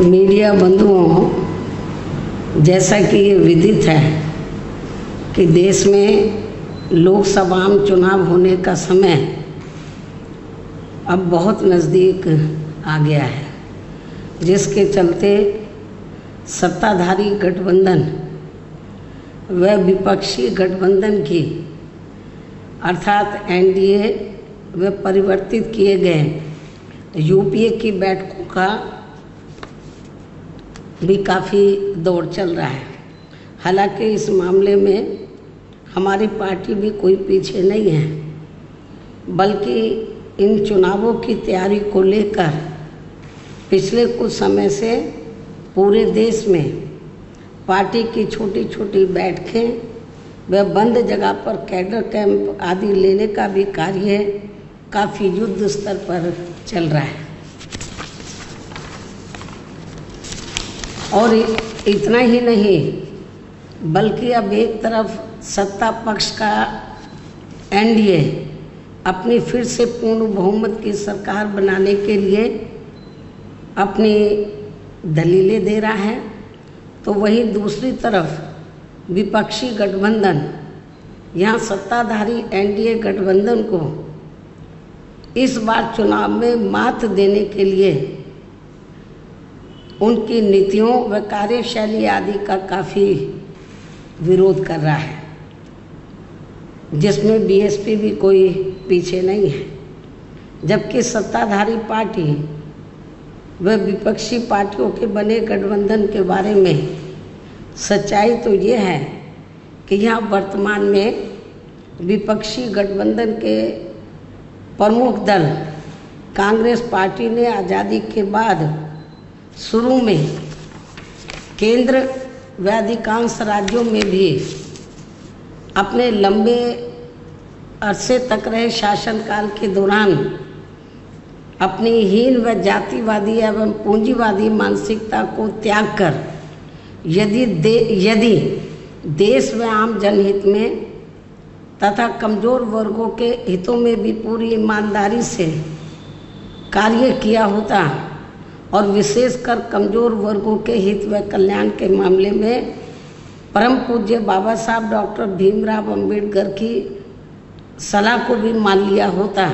Media बंधुओं, जैसा कि ये विदित है कि देश में लोकसभा चुनाव होने का समय अब बहुत नज़दीक आ गया है, जिसके चलते सत्ताधारी गठबंधन व विपक्षी गठबंधन की अर्थात एनडीए व परिवर्तित किए गए यूपीए की बैठकों का भी काफ़ी दौर चल रहा है। हालांकि इस मामले में हमारी पार्टी भी कोई पीछे नहीं है, बल्कि इन चुनावों की तैयारी को लेकर पिछले कुछ समय से पूरे देश में पार्टी की छोटी छोटी बैठकें व बंद जगह पर कैडर कैंप आदि लेने का भी कार्य काफ़ी युद्ध स्तर पर चल रहा है। और इतना ही नहीं, बल्कि अब एक तरफ सत्ता पक्ष का एनडीए अपनी फिर से पूर्ण बहुमत की सरकार बनाने के लिए अपनी दलीलें दे रहा है, तो वहीं दूसरी तरफ विपक्षी गठबंधन यहाँ सत्ताधारी एनडीए गठबंधन को इस बार चुनाव में मात देने के लिए उनकी नीतियों व कार्यशैली आदि का काफ़ी विरोध कर रहा है, जिसमें बीएसपी भी कोई पीछे नहीं है। जबकि सत्ताधारी पार्टी व विपक्षी पार्टियों के बने गठबंधन के बारे में सच्चाई तो ये है कि यहाँ वर्तमान में विपक्षी गठबंधन के प्रमुख दल कांग्रेस पार्टी ने आज़ादी के बाद शुरू में केंद्र व अधिकांश राज्यों में भी अपने लंबे अरसे तक रहे शासनकाल के दौरान अपनी हीन व जातिवादी एवं पूंजीवादी मानसिकता को त्याग कर यदि देश व आम जनहित में तथा कमज़ोर वर्गों के हितों में भी पूरी ईमानदारी से कार्य किया होता और विशेषकर कमज़ोर वर्गों के हित व कल्याण के मामले में परम पूज्य बाबा साहब डॉक्टर भीमराव अंबेडकर की सलाह को भी मान लिया होता,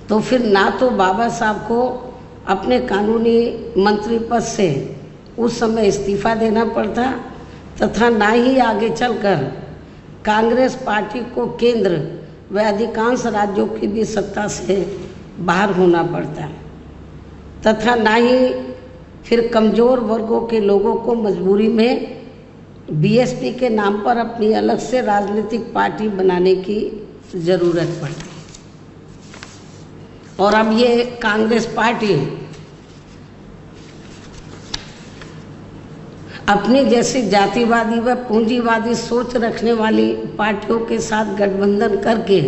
तो फिर ना तो बाबा साहब को अपने कानूनी मंत्री पद से उस समय इस्तीफा देना पड़ता तथा ना ही आगे चलकर कांग्रेस पार्टी को केंद्र व अधिकांश राज्यों की भी सत्ता से बाहर होना पड़ता तथा ना ही फिर कमज़ोर वर्गों के लोगों को मजबूरी में बीएसपी के नाम पर अपनी अलग से राजनीतिक पार्टी बनाने की ज़रूरत पड़ती। और अब ये कांग्रेस पार्टी अपनी जैसी जातिवादी व पूंजीवादी सोच रखने वाली पार्टियों के साथ गठबंधन करके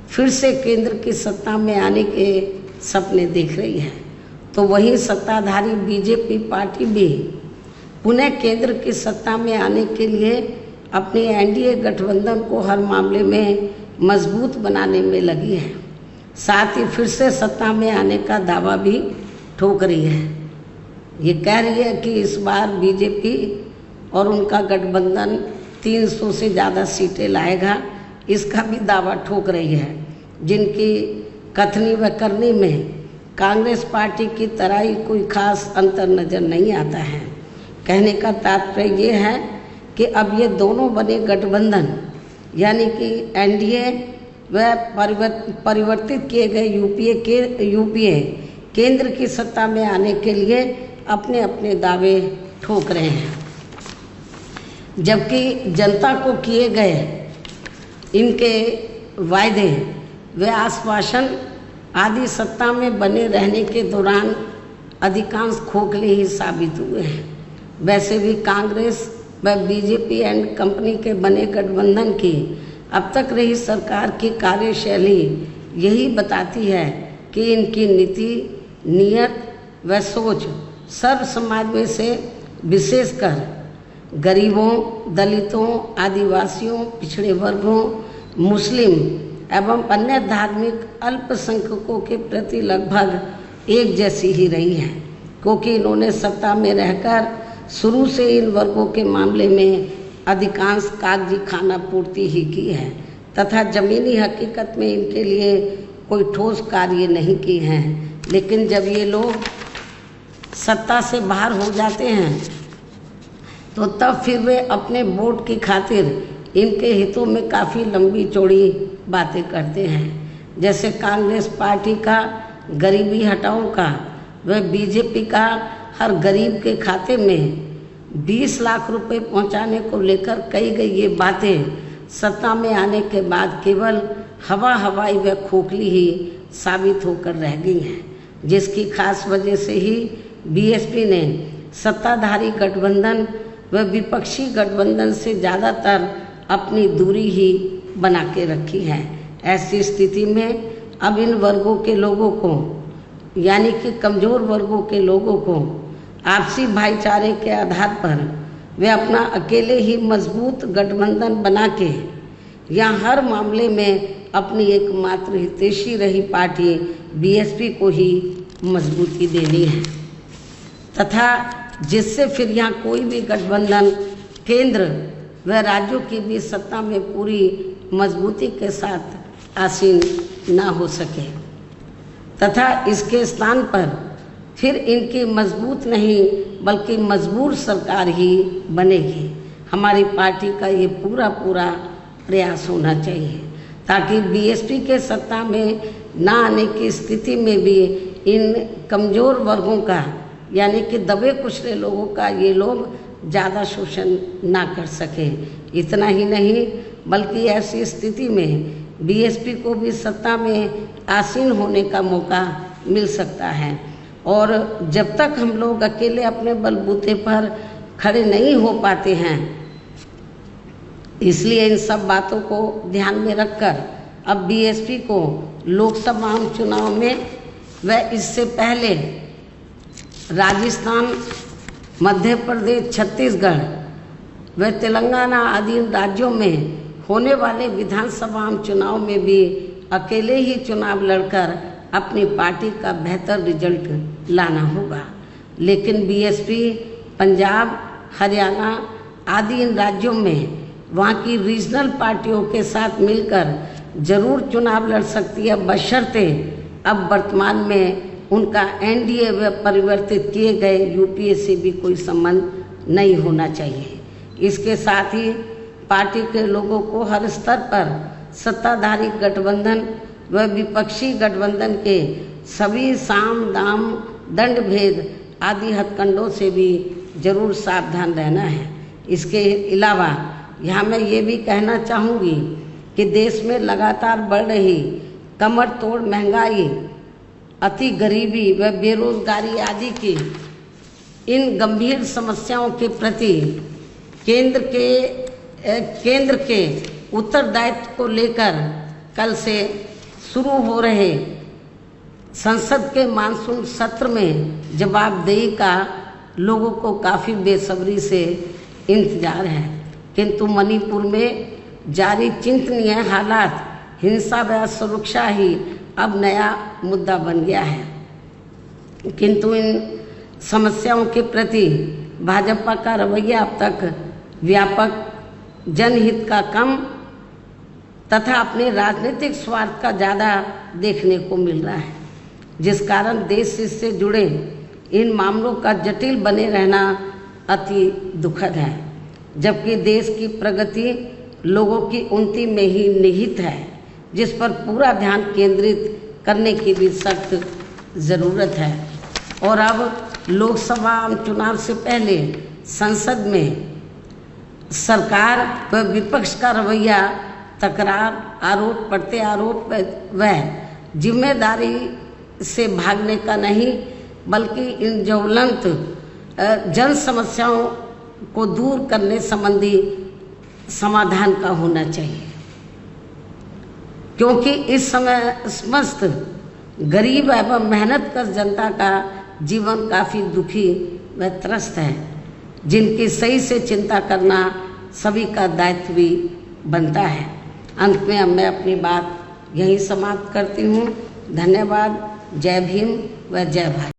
फिर से केंद्र की सत्ता में आने के सपने देख रही है, तो वही सत्ताधारी बीजेपी पार्टी भी पुनः केंद्र की सत्ता में आने के लिए अपने एनडीए गठबंधन को हर मामले में मजबूत बनाने में लगी है। साथ ही फिर से सत्ता में आने का दावा भी ठोक रही है। ये कह रही है कि इस बार बीजेपी और उनका गठबंधन 300 से ज़्यादा सीटें लाएगा, इसका भी दावा ठोक रही है, जिनकी कथनी व करनी में कांग्रेस पार्टी की तरह ही कोई खास अंतर नज़र नहीं आता है। कहने का तात्पर्य ये है कि अब ये दोनों बने गठबंधन यानी कि एनडीए व परिवर्तित किए गए यूपीए केंद्र की सत्ता में आने के लिए अपने अपने दावे ठोक रहे हैं, जबकि जनता को किए गए इनके वायदे व आश्वासन आदि सत्ता में बने रहने के दौरान अधिकांश खोखले ही साबित हुए हैं। वैसे भी कांग्रेस व बीजेपी एंड कंपनी के बने गठबंधन की अब तक रही सरकार की कार्यशैली यही बताती है कि इनकी नीति, नियत व सोच सर्व समाज में से विशेषकर गरीबों, दलितों, आदिवासियों, पिछड़े वर्गों, मुस्लिम एवं अन्य धार्मिक अल्पसंख्यकों के प्रति लगभग एक जैसी ही रही है। क्योंकि इन्होंने सत्ता में रहकर शुरू से इन वर्गों के मामले में अधिकांश कागजी खाना पूर्ति ही की है तथा ज़मीनी हकीकत में इनके लिए कोई ठोस कार्य नहीं किए हैं। लेकिन जब ये लोग सत्ता से बाहर हो जाते हैं तो तब फिर वे अपने वोट की खातिर इनके हितों में काफ़ी लंबी चौड़ी बातें करते हैं। जैसे कांग्रेस पार्टी का गरीबी हटाओ का व बीजेपी का हर गरीब के खाते में 20 लाख रुपए पहुंचाने को लेकर कही गई ये बातें सत्ता में आने के बाद केवल हवाई व खोखली ही साबित होकर रह गई हैं, जिसकी खास वजह से ही बीएसपी ने सत्ताधारी गठबंधन व विपक्षी गठबंधन से ज़्यादातर अपनी दूरी ही बना के रखी है। ऐसी स्थिति में अब इन वर्गों के लोगों को यानी कि कमज़ोर वर्गों के लोगों को आपसी भाईचारे के आधार पर वे अपना अकेले ही मजबूत गठबंधन बना के या हर मामले में अपनी एकमात्र हितैषी रही पार्टी बीएसपी को ही मजबूती देनी है तथा जिससे फिर यहाँ कोई भी गठबंधन केंद्र व राज्यों की भी सत्ता में पूरी मजबूती के साथ आसीन ना हो सके तथा इसके स्थान पर फिर इनकी मजबूत नहीं बल्कि मजबूर सरकार ही बनेगी। हमारी पार्टी का ये पूरा प्रयास होना चाहिए ताकि बीएसपी के सत्ता में ना आने की स्थिति में भी इन कमज़ोर वर्गों का यानी कि दबे कुचले लोगों का ये लोग ज़्यादा शोषण ना कर सकें। इतना ही नहीं बल्कि ऐसी स्थिति में बीएसपी को भी सत्ता में आसीन होने का मौका मिल सकता है और जब तक हम लोग अकेले अपने बलबूते पर खड़े नहीं हो पाते हैं, इसलिए इन सब बातों को ध्यान में रखकर अब बीएसपी को लोकसभा चुनाव में व इससे पहले राजस्थान, मध्य प्रदेश, छत्तीसगढ़ व तेलंगाना आदि राज्यों में होने वाले विधानसभा चुनाव में भी अकेले ही चुनाव लड़कर अपनी पार्टी का बेहतर रिजल्ट लाना होगा। लेकिन बीएसपी पंजाब, हरियाणा आदि इन राज्यों में वहाँ की रीजनल पार्टियों के साथ मिलकर जरूर चुनाव लड़ सकती है, बशर्ते अब वर्तमान में उनका एनडीए व परिवर्तित किए गए यूपीए से भी कोई संबंध नहीं होना चाहिए। इसके साथ ही पार्टी के लोगों को हर स्तर पर सत्ताधारी गठबंधन व विपक्षी गठबंधन के सभी साम दाम दंड भेद आदि हथकंडों से भी जरूर सावधान रहना है। इसके अलावा यहाँ मैं ये भी कहना चाहूँगी कि देश में लगातार बढ़ रही कमर तोड़ महंगाई, अति गरीबी व बेरोजगारी आदि की इन गंभीर समस्याओं के प्रति केंद्र के उत्तरदायित्व को लेकर कल से शुरू हो रहे संसद के मानसून सत्र में जवाबदेही का लोगों को काफ़ी बेसब्री से इंतजार है। किंतु मणिपुर में जारी चिंतनीय हालात, हिंसा व सुरक्षा ही अब नया मुद्दा बन गया है। किंतु इन समस्याओं के प्रति भाजपा का रवैया अब तक व्यापक जनहित का कम तथा अपने राजनीतिक स्वार्थ का ज़्यादा देखने को मिल रहा है, जिस कारण देश से जुड़े इन मामलों का जटिल बने रहना अति दुखद है। जबकि देश की प्रगति लोगों की उन्नति में ही निहित है, जिस पर पूरा ध्यान केंद्रित करने की भी सख्त ज़रूरत है। और अब लोकसभा चुनाव से पहले संसद में सरकार व विपक्ष का रवैया तकरार, आरोप प्रत्यारोप व जिम्मेदारी से भागने का नहीं बल्कि इन ज्वलंत जन समस्याओं को दूर करने संबंधी समाधान का होना चाहिए, क्योंकि इस समय समस्त गरीब एवं मेहनतकश जनता का जीवन काफ़ी दुखी व त्रस्त है, जिनकी सही से चिंता करना सभी का दायित्व भी बनता है। अंत में अब मैं अपनी बात यहीं समाप्त करती हूँ। धन्यवाद। जय भीम व जय भारत।